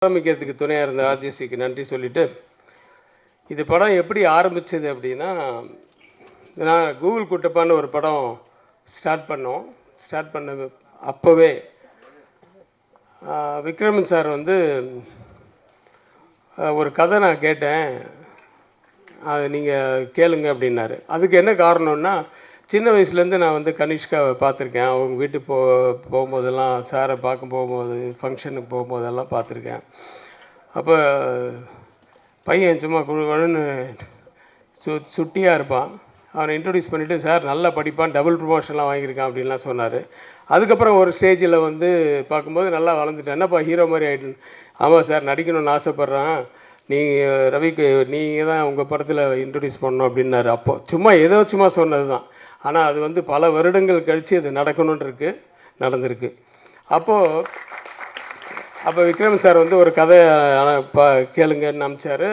ஆரம்பிக்கிறதுக்கு துணையாக இருந்த ஆர்ஜிசிக்கு நன்றி சொல்லிவிட்டு, இது படம் எப்படி ஆரம்பித்தது அப்படின்னா, நான் கூகுள் குட்டப்பான்னு ஒரு படம் ஸ்டார்ட் பண்ண அப்போவே விக்ரமன் சார் வந்து ஒரு கதை நான் கேட்டேன், அதை நீங்கள் கேளுங்க அப்படின்னாரு. அதுக்கு என்ன காரணம்னா, சின்ன வயசுலேருந்து நான் வந்து கனிஷ்காவை பார்த்துருக்கேன். அவங்க வீட்டுக்கு போகும்போதெல்லாம், சாரை பார்க்க போகும்போது, ஃபங்க்ஷனுக்கு போகும்போதெல்லாம் பார்த்துருக்கேன். அப்போ பையன் சும்மா குழுன்னு சுட்டியாக இருப்பான். அவனை இன்ட்ரடியூஸ் பண்ணிவிட்டு, சார் நல்லா படிப்பான், டபுள் ப்ரமோஷன்லாம் வாங்கியிருக்கான் அப்படின்லாம் சொன்னார். அதுக்கப்புறம் ஒரு ஸ்டேஜில் வந்து பார்க்கும்போது நல்லா வளர்ந்துட்டேன். என்னப்பா ஹீரோ மாதிரி ஆகிட்டு? ஆமாம் சார், நடிக்கணும்னு ஆசைப்பட்றான், நீங்கள் ரவிக்கு நீங்கள் தான் உங்கள் படத்தில் இன்ட்ரடியூஸ் பண்ணணும் அப்படின்னாரு. அப்போது சும்மா சொன்னது தான். ஆனால் அது வந்து பல வருடங்கள் கழித்து அது நடந்திருக்கு. அப்போ விக்ரம் சார் வந்து ஒரு கதை கேளுங்கன்னு அனுப்பிச்சார்.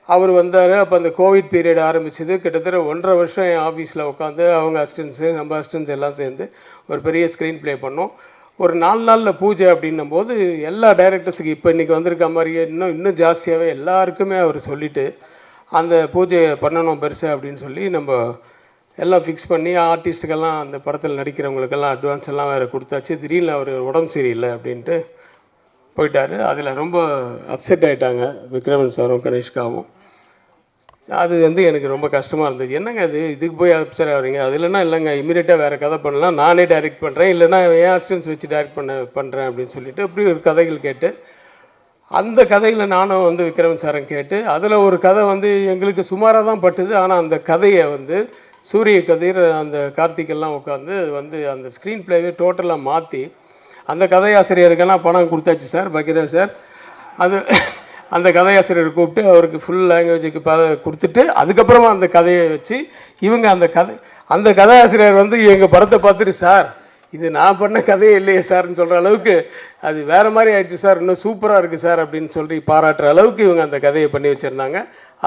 அவர் வந்தார். அப்போ அந்த கோவிட் பீரியட் ஆரம்பிச்சது. கிட்டத்தட்ட 1.5 வருஷம் என் ஆஃபீஸில் உட்காந்து அவங்க அசிஸ்டன்ஸு நம்ம அசிஸ்டன்ஸ் எல்லாம் சேர்ந்து ஒரு பெரிய ஸ்க்ரீன் ப்ளே பண்ணோம். ஒரு 4 நாளில் பூஜை அப்படின்னும் போது எல்லா டைரக்டர்ஸுக்கு இப்போ இன்றைக்கி வந்திருக்க மாதிரியே இன்னும் ஜாஸ்தியாகவே எல்லாருக்குமே அவர் சொல்லிவிட்டு, அந்த பூஜை பண்ணணும் பெருசாக அப்படின்னு சொல்லி நம்ம எல்லாம் ஃபிக்ஸ் பண்ணி ஆர்டிஸ்ட்டுக்கெல்லாம் அந்த படத்தில் நடிக்கிறவங்களுக்கெல்லாம் அட்வான்ஸ் எல்லாம் வேறு கொடுத்தாச்சு. திடீர்னு அவர் உடம்பு சரியில்லை அப்படின்ட்டு போயிட்டார். அதில் ரொம்ப அப்செட் ஆகிட்டாங்க விக்ரமன் சாரும் கனிஷ்காவும். அது வந்து எனக்கு ரொம்ப கஷ்டமாக இருந்துச்சு. என்னங்க இதுக்கு போய் அப்செட் ஆகிறீங்க? அது இல்லைங்க இமீடியட்டாக வேறு கதை பண்ணலாம், நானே டைரக்ட் பண்ணுறேன், இல்லைனா என் அசிஸ்டன்ஸ் வச்சு டைரக்ட் பண்ணுறேன் அப்படின்னு சொல்லிவிட்டு இப்படி ஒரு கதைகள் கேட்டு, அந்த கதையில் நானும் வந்து விக்ரமன் சாரம் கேட்டு, அதில் ஒரு கதை வந்து எங்களுக்கு சுமாராக தான் பட்டுது. ஆனால் அந்த கதையை வந்து சூரிய கதிர் அந்த கார்த்திகெல்லாம் உட்காந்து வந்து அந்த ஸ்க்ரீன் ப்ளேவே டோட்டலாக மாற்றி அந்த கதையாசிரியருக்கெல்லாம் பணம் கொடுத்தாச்சு சார், பகீரா சார். அந்த கதையாசிரியர் கூப்பிட்டு அவருக்கு ஃபுல் லாங்குவேஜுக்கு கொடுத்துட்டு, அதுக்கப்புறமா அந்த கதையை வச்சு இவங்க அந்த கதையாசிரியர் வந்து எங்கள் படத்தை பார்த்துட்டு, சார் இது நான் பண்ண கதையே இல்லையே சார்னு சொல்கிற அளவுக்கு அது வேறு மாதிரி ஆயிடுச்சு சார், இன்னும் சூப்பராக இருக்குது சார் அப்படின்னு சொல்லி பாராட்டுற அளவுக்கு இவங்க அந்த கதையை பண்ணி வச்சுருந்தாங்க.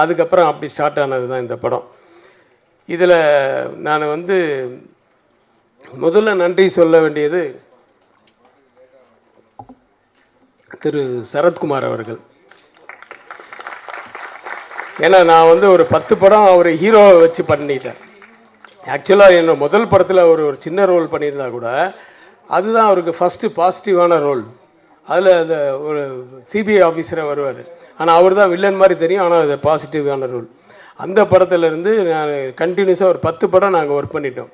அதுக்கப்புறம் அப்படி ஸ்டார்ட் ஆனது தான் இந்த படம். இதில் நான் வந்து முதல்ல நன்றி சொல்ல வேண்டியது திரு சரத்குமார் அவர்கள். ஏன்னா நான் வந்து ஒரு 10 படம் அவர் ஹீரோவை வச்சு பண்ணிட்டேன். ஆக்சுவலாக என்னோட முதல் படத்தில் அவர் ஒரு சின்ன ரோல் பண்ணியிருந்தா கூட அதுதான் அவருக்கு ஃபஸ்ட்டு பாசிட்டிவான ரோல். அதில் அந்த ஒரு சிபிஐ ஆஃபீஸராக வருவார். ஆனால் அவர் தான் வில்லன் மாதிரி தெரியும், ஆனால் அது பாசிட்டிவான ரோல். அந்த படத்துலேருந்து நான் கண்டினியூஸாக ஒரு 10 படம் நாங்கள் ஒர்க் பண்ணிட்டோம்.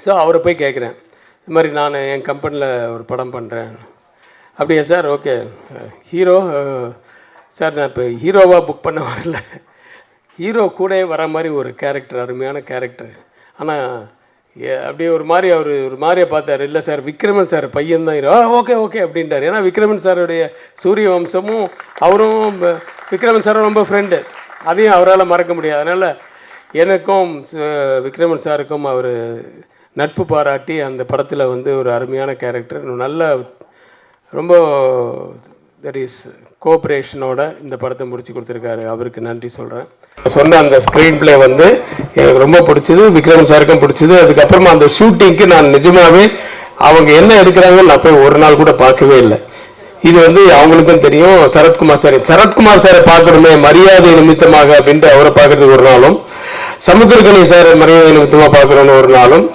ஸோ அவரை போய் கேட்குறேன், இது மாதிரி நான் என் கம்பெனியில் ஒரு படம் பண்ணுறேன். அப்படியா சார், ஓகே. ஹீரோ சார், நான் இப்போ ஹீரோவாக புக் பண்ண வரல, ஹீரோ கூட வர மாதிரி ஒரு கேரக்டர், அருமையான கேரக்டர். ஆனால் அப்படியே ஒரு மாதிரியே பார்த்தார். இல்லை சார், விக்ரமன் சார் பையன்தான் ஹீரோ. ஓகே அப்படின்ட்டார். ஏன்னா விக்ரமன் சாருடைய சூரிய வம்சமும் அவரும் விக்ரமன் சாரும் ரொம்ப ஃப்ரெண்டு, அதையும் அவரால் மறக்க முடியாது. அதனால் எனக்கும் விக்ரமன் சாருக்கும் அவர் நட்பு பாராட்டி அந்த படத்தில் வந்து ஒரு அருமையான கேரக்டர், நல்ல ரொம்ப தட் இஸ் கோஆப்ரேஷனோட இந்த படத்தை முடிச்சு கொடுத்துருக்காரு. அவருக்கு நன்றி சொல்கிறேன். சொன்ன அந்த ஸ்க்ரீன் பிளே வந்து எனக்கு ரொம்ப பிடிச்சது, விக்ரமன் சாருக்கும் பிடிச்சது. அதுக்கப்புறமா அந்த ஷூட்டிங்க்கு நான் நிஜமாகவே அவங்க என்ன எடுக்கிறாங்கன்னு நான் போய் ஒரு நாள் கூட பார்க்கவே இல்லை. இது வந்து அவங்களுக்கும் தெரியும். சரத்குமார் சாரை பார்க்கணுமே மரியாதை நிமித்தமாக அப்படின்ட்டு அவரை பார்க்கறதுக்கு ஒரு நாளும், சமுத்திரக்கனி சாரை மரியாதை நிமித்தமாக பார்க்கணுன்னு ஒரு நாளும்,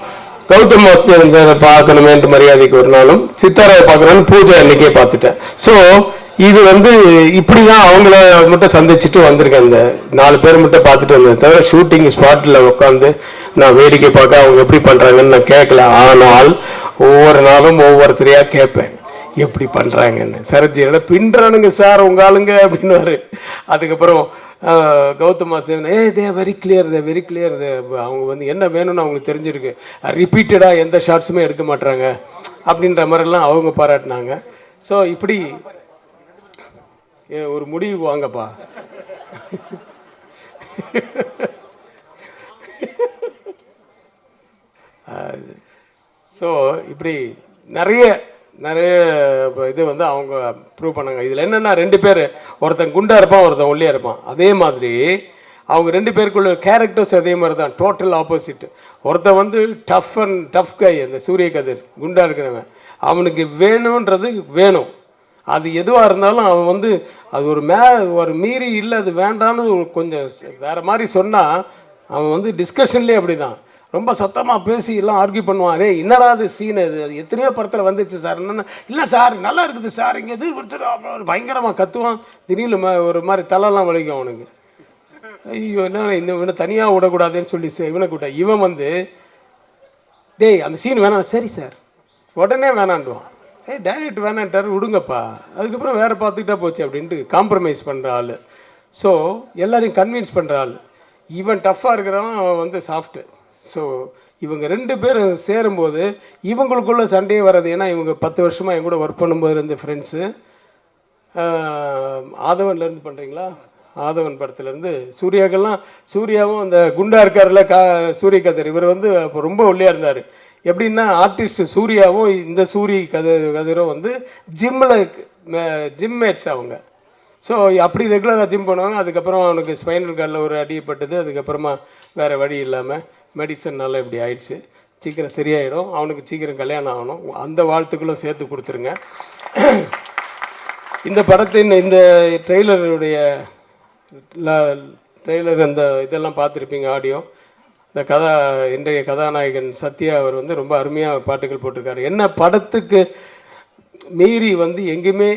கௌதம் வாசுதேவன் சாரை பார்க்கணுமேன்ட்டு மரியாதைக்கு ஒரு நாளும், சித்தாராவை பார்க்கணும்னு பூஜை அன்னைக்கே பார்த்துட்டேன். ஸோ இது வந்து இப்படி தான் அவங்கள மட்டும் சந்திச்சுட்டு வந்திருக்கேன். அந்த 4 பேர் மட்டும் பார்த்துட்டு வந்தேன் தவிர ஷூட்டிங் ஸ்பாட்டில் உட்காந்து நான் வேடிக்கை பார்க்க அவங்க எப்படி பண்ணுறாங்கன்னு நான் கேட்கல. ஆனால் ஒவ்வொரு நாளும் ஒவ்வொருத்தரையாக கேட்பேன், எப்படி பண்ணுறாங்கன்னு. சரஜியோட பின்றானுங்க சார் உங்க ஆளுங்க அப்படின்னுவாரு. அதுக்கப்புறம் Gautham Vasudevan they very clear அவங்க வந்து என்ன வேணும்னு அவங்களுக்கு தெரிஞ்சிருக்கு, ரிப்பீட்டடாக எந்த ஷார்ட்ஸுமே எடுக்க மாட்டாங்க அப்படின்ற மாதிரிலாம் அவங்க பாராட்டினாங்க. ஸோ இப்படி ஒரு முடிவு வாங்கப்பா. ஸோ இப்படி நிறைய இது வந்து அவங்க ப்ரூவ் பண்ணாங்க. இதில் என்னென்னா 2 பேர், ஒருத்தன் குண்டாக இருப்பான், ஒருத்தன் ஒல்லியாக இருப்பான். அதே மாதிரி அவங்க 2 பேருக்குள்ள கேரக்டர்ஸ் அதே மாதிரி தான், டோட்டல் ஆப்போசிட். ஒருத்தன் வந்து டஃப் கை, அந்த சூரிய கதிர் குண்டாக இருக்கிறவன், அவனுக்கு வேணுன்றது வேணும், அது எதுவாக இருந்தாலும் அவன் வந்து அது ஒரு மீறி இல்லை அது வேண்டான்னு கொஞ்சம் வேறு மாதிரி சொன்னால் அவன் வந்து டிஸ்கஷன்லேயே அப்படி தான் ரொம்ப சத்தமாக பேசி எல்லாம் ஆர்கியூ பண்ணுவான். ரே என்னடா அது சீன் அது எத்தனையோ படத்தில் வந்துச்சு சார், என்னென்ன இல்லை சார் நல்லா இருக்குது சார் இங்கே எது பயங்கரமாக கத்துவான். திடீர்னு ஒரு மாதிரி தலைலாம் வலிக்கும் அவனுக்கு. ஐயோ என்ன இவனை தனியாக விடக்கூடாதுன்னு சொல்லி இவனை கூட்ட இவன் வந்து டேய் அந்த சீன் வேணாம், சரி சார் உடனே வேணான்டுவான். டைரக்ட் வேணான்ட்டார் விடுங்கப்பா, அதுக்கப்புறம் வேறு பார்த்துக்கிட்டா போச்சு அப்படின்ட்டு காம்ப்ரமைஸ் பண்ணுற ஆள். ஸோ எல்லாரையும் கன்வின்ஸ் பண்ணுற ஆள். இவன் டஃப்பாக இருக்கிறவன் அவன் வந்து சாஃப்ட்டு. ஸோ இவங்க 2 பேரும் சேரும்போது இவங்களுக்குள்ள சண்டையே வராது. ஏன்னா இவங்க 10 வருஷமாக என் கூட ஒர்க் பண்ணும்போது இருந்த ஃப்ரெண்ட்ஸு. ஆதவன்லேருந்து பண்ணுறீங்களா, ஆதவன் படத்துலேருந்து சூர்யாக்கெல்லாம் சூர்யாவும் அந்த குண்டா இருக்கார்ல சூரிய கதிர், இவர் வந்து அப்போ ரொம்ப ஒல்லியாக இருந்தார். எப்படின்னா ஆர்டிஸ்ட் சூர்யாவும் இந்த கதிரும் வந்து ஜிம் மேட்ஸ் அவங்க. ஸோ அப்படி ரெகுலராக ஜிம் பண்ணுவாங்க. அதுக்கப்புறம் அவனுக்கு ஸ்பைனல் கார்டில் ஒரு அடிப்பட்டது. அதுக்கப்புறமா வேறு வழி இல்லாமல் மெடிசன்னால இப்படி ஆயிடுச்சு. சீக்கிரம் சரியாயிடும், அவனுக்கு சீக்கிரம் கல்யாணம் ஆகணும். அந்த வாழ்த்துக்களும் சேர்த்து கொடுத்துருங்க. இந்த படத்தின் இந்த ட்ரெய்லருடைய ட்ரெய்லர் அந்த இதெல்லாம் பார்த்துருப்பீங்க, ஆடியோ. இந்த இன்றைய கதாநாயகன் சத்யா அவர் வந்து ரொம்ப அருமையாக பாட்டுகள் போட்டிருக்காரு. என்ன படத்துக்கு மீறி வந்து எங்கேயுமே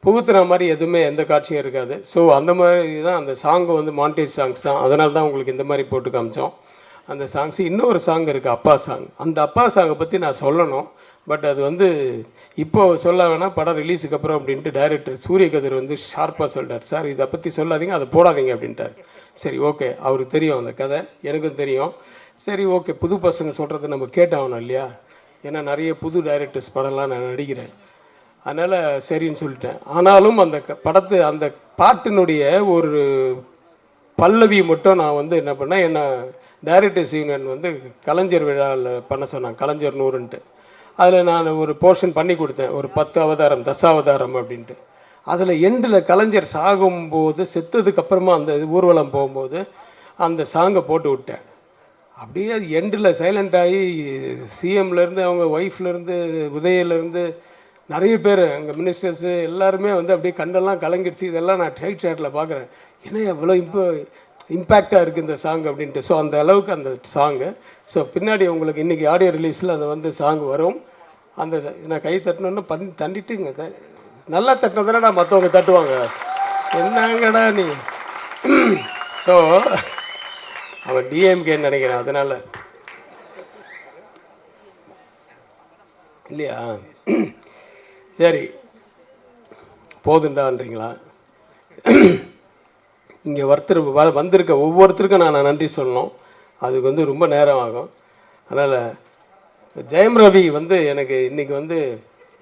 புகுத்துற மாதிரி எதுவுமே எந்த காட்சியும் இருக்காது. ஸோ அந்த மாதிரி தான் அந்த சாங்கு வந்து மாண்டேஜ் சாங்ஸ் தான். அதனால தான் உங்களுக்கு இந்த மாதிரி போட்டு காமிச்சோம் அந்த சாங்ஸ். இன்னொரு சாங் இருக்குது அப்பா சாங். அந்த அப்பா சாங்கை பற்றி நான் சொல்லணும், பட் அது வந்து இப்போது சொல்ல வேணாம், படம் ரிலீஸுக்கு அப்புறம் அப்படின்ட்டு டைரக்டர் சூரியகதிர் வந்து ஷார்ப்பாக சொல்லிட்டார். சார் இதை பற்றி சொல்லாதீங்க, அதை போடாதீங்க அப்படின்ட்டார். சரி ஓகே, அவருக்கு தெரியும் அந்த கதை, எனக்கும் தெரியும். சரி ஓகே, புது பசங்க சொல்கிறத நம்ம கேட்டாகணும் இல்லையா, ஏன்னா நிறைய புது டைரக்டர்ஸ் படம்லாம் நான் நடிக்கிறேன். அதனால் சரின்னு சொல்லிட்டேன். ஆனாலும் அந்த படத்து அந்த பாட்டினுடைய ஒரு பல்லவி மட்டும் நான் வந்து என்ன பண்ணேன், என்ன டைரக்டர்ஸ் யூனியன் வந்து கலைஞர் விழாவில் பண்ண சொன்னாங்க, கலைஞர் 100ன்ட்டு. அதில் நான் ஒரு போர்ஷன் பண்ணி கொடுத்தேன், ஒரு 10 அவதாரம் தசாவதாரம் அப்படின்ட்டு. அதில் எண்டில் கலைஞர் சாகும்போது செத்ததுக்கு அப்புறமா அந்த ஊர்வலம் போகும்போது அந்த சாங்கை போட்டு விட்டேன். அப்படியே அது எண்டில் சைலண்ட் ஆகி சிஎம்லேருந்து அவங்க ஒய்ஃப்லேருந்து உதயிலேருந்து நிறைய பேர் அங்கே மினிஸ்டர்ஸு எல்லாருமே வந்து அப்படியே கண்டெல்லாம் கலங்கிடுச்சு. இதெல்லாம் நான் டைட் ஷாட்டில் பார்க்குறேன், ஏன்னா எவ்வளோ இம்பேக்டாக இருக்குது இந்த சாங் அப்படின்ட்டு. ஸோ அந்த அளவுக்கு அந்த சாங்கு. ஸோ பின்னாடி உங்களுக்கு இன்றைக்கி ஆடியோ ரிலீஸில் அந்த வந்து சாங் வரும். அந்த நான் கை தட்டணுன்னு தண்டிட்டுங்க, நல்லா தட்டினதானடா மற்றவங்க தட்டுவாங்க, என்னங்கடா நீ. ஸோ அவன் டிஎம்கேன்னு நினைக்கிறேன், அதனால் இல்லையா. சரி போதுண்டான்றீங்களா. இங்கே வந்திருக்க ஒவ்வொருத்தருக்கும் நான் நன்றி சொல்லணும், அதுக்கு வந்து ரொம்ப நேரம் ஆகும். அதனால் ஜெயம் ரவி வந்து எனக்கு இன்றைக்கி வந்து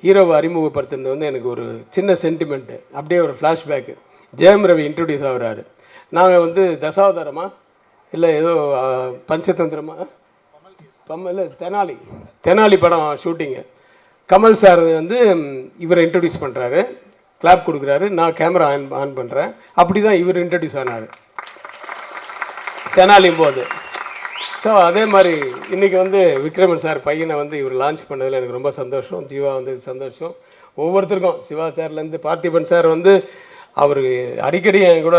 ஹீரோவை அறிமுகப்படுத்துறது வந்து எனக்கு ஒரு சின்ன சென்டிமெண்ட்டு, அப்படியே ஒரு ஃப்ளாஷ்பேக்கு. ஜெயம் ரவி இன்ட்ரடியூஸ் ஆகுறாரு. நாங்கள் வந்து தசாவதாரமா இல்லை ஏதோ பஞ்சதந்திரமா இல்லை தெனாலி படம் ஷூட்டிங்கு. கமல் சார் வந்து இவரை இன்ட்ரடியூஸ் பண்ணுறாரு, கிளாப் கொடுக்குறாரு, நான் கேமரா ஆன் பண்ணுறேன். அப்படி தான் இவர் இன்ட்ரடியூஸ் ஆனார் தெனாலியும் போது. ஸோ அதே மாதிரி இன்றைக்கி வந்து விக்ரமன் சார் பையனை வந்து இவர் லான்ச் பண்ணதில் எனக்கு ரொம்ப சந்தோஷம். ஜீவா வந்து சந்தோஷம். ஒவ்வொருத்தருக்கும் சிவா சார்லேருந்து பார்த்திபன் சார் வந்து அவர் அடிக்கடி என் கூட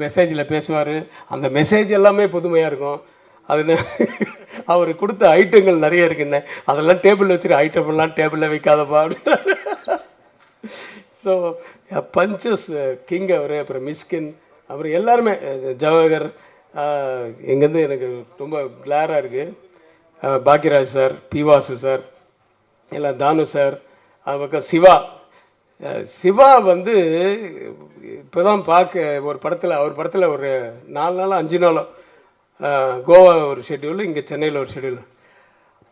மெசேஜில் பேசுவார். அந்த மெசேஜ் எல்லாமே புதுமையாக இருக்கும். அது அவர் கொடுத்த ஐட்டங்கள் நிறைய இருக்குன்னு, அதெல்லாம் டேபிளில் வச்சுரு, ஐட்டமெல்லாம் டேபிளில் வைக்காதப்பா அப்படின்றாரு. ஸோ பஞ்சஸ் கிங் அவர், அப்புறம் மிஸ்கின், அப்புறம் எல்லாருமே ஜவஹர், இங்கேருந்து எனக்கு ரொம்ப கிளாராக இருக்குது. பாக்யராஜ் சார், பிவாசு சார், எல்லாம் தானு சார், அது பக்கம் சிவா வந்து இப்போ தான் ஒரு படத்தில் அவர் படத்தில் ஒரு 4 நாளோ 5 நாளோ கோவா ஒரு ஷெட்யூல், இங்கே சென்னையில் ஒரு ஷெட்யூல்.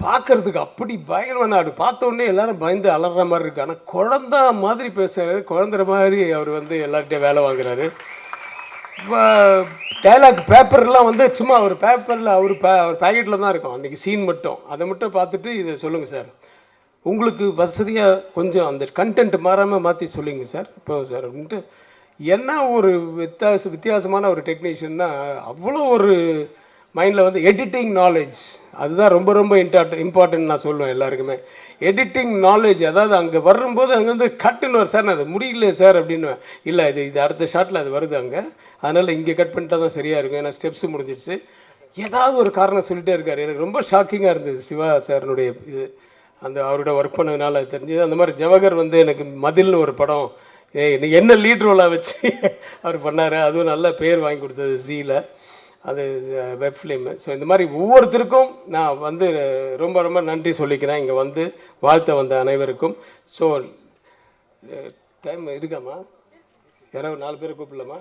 பார்க்குறதுக்கு அப்படி பயங்கரமான ஆடு. பார்த்தோன்னே எல்லோரும் பயந்து அலற மாதிரி இருக்குது. ஆனால் குழந்த மாதிரி பேசுகிறாரு, குழந்தை மாதிரி அவர் வந்து எல்லார்கிட்டையும் வேலை வாங்குறாரு. டைலாக் பேப்பர்லாம் வந்து சும்மா ஒரு பேப்பரில் அவர் பேக்கெட்டில் தான் இருக்கும் அன்றைக்கி சீன் மட்டும். அதை மட்டும் பார்த்துட்டு இதை சொல்லுங்கள் சார், உங்களுக்கு வசதியாக கொஞ்சம் அந்த கண்டென்ட் மாறாமல் மாற்றி சொல்லுங்க சார் இப்போ சார் அப்படின்ட்டு. என்ன ஒரு வித்தியாசமான ஒரு டெக்னீஷியன்னா அவ்வளோ ஒரு மைண்டில் வந்து எடிட்டிங் நாலேஜ் அதுதான் ரொம்ப ரொம்ப இம்பார்ட்டன்ட் நான் சொல்லுவேன் எல்லாருக்குமே. எடிட்டிங் நாலேஜ், அதாவது அங்கே வரும்போது அங்கேருந்து கட்டுன்னு சார் நான் அது முடியல சார் அப்படின்னு. இல்லை இது அடுத்த ஷாட்டில் அது வருது அங்கே, அதனால் இங்கே கட் பண்ணிட்டா தான் சரியாக இருக்கும், ஏன்னா ஸ்டெப்ஸ் முடிஞ்சிடுச்சு. ஏதாவது ஒரு காரணம் சொல்லிகிட்டே இருக்கார். எனக்கு ரொம்ப ஷாக்கிங்காக இருந்தது சிவா சார்னுடைய இது, அந்த அவரோட ஒர்க் பண்ணதுனால தெரிஞ்சது. அந்த மாதிரி ஜவஹர் வந்து எனக்கு மதில்னு ஒரு படம் என்ன லீட் ரோலாக வச்சு அவர் பண்ணார், அதுவும் நல்ல பேர் வாங்கி கொடுத்தது ஜீல, அது வெப் ஃபிலிமு. ஸோ இந்த மாதிரி ஒவ்வொருத்தருக்கும் நான் வந்து ரொம்ப ரொம்ப நன்றி சொல்லிக்கிறேன், இங்கே வந்து வாழ்த்த வந்த அனைவருக்கும். ஸோ டைம் இருக்காமா? யாராவது 4 பேர் கூப்பிடலாமா?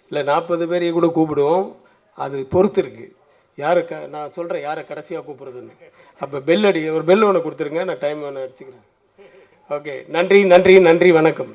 இல்லை 40 பேரையும் கூட கூப்பிடுவோம், அது பொறுத்து இருக்குது யாரை நான் சொல்கிறேன் யாரை கடைசியாக கூப்பிட்றதுன்னு. அப்போ பெல் ஒரு பெல் ஒன்று கொடுத்துருங்க, நான் டைம் ஒன்று அடிச்சுக்கிறேன். ஓகே, நன்றி நன்றி நன்றி, வணக்கம்.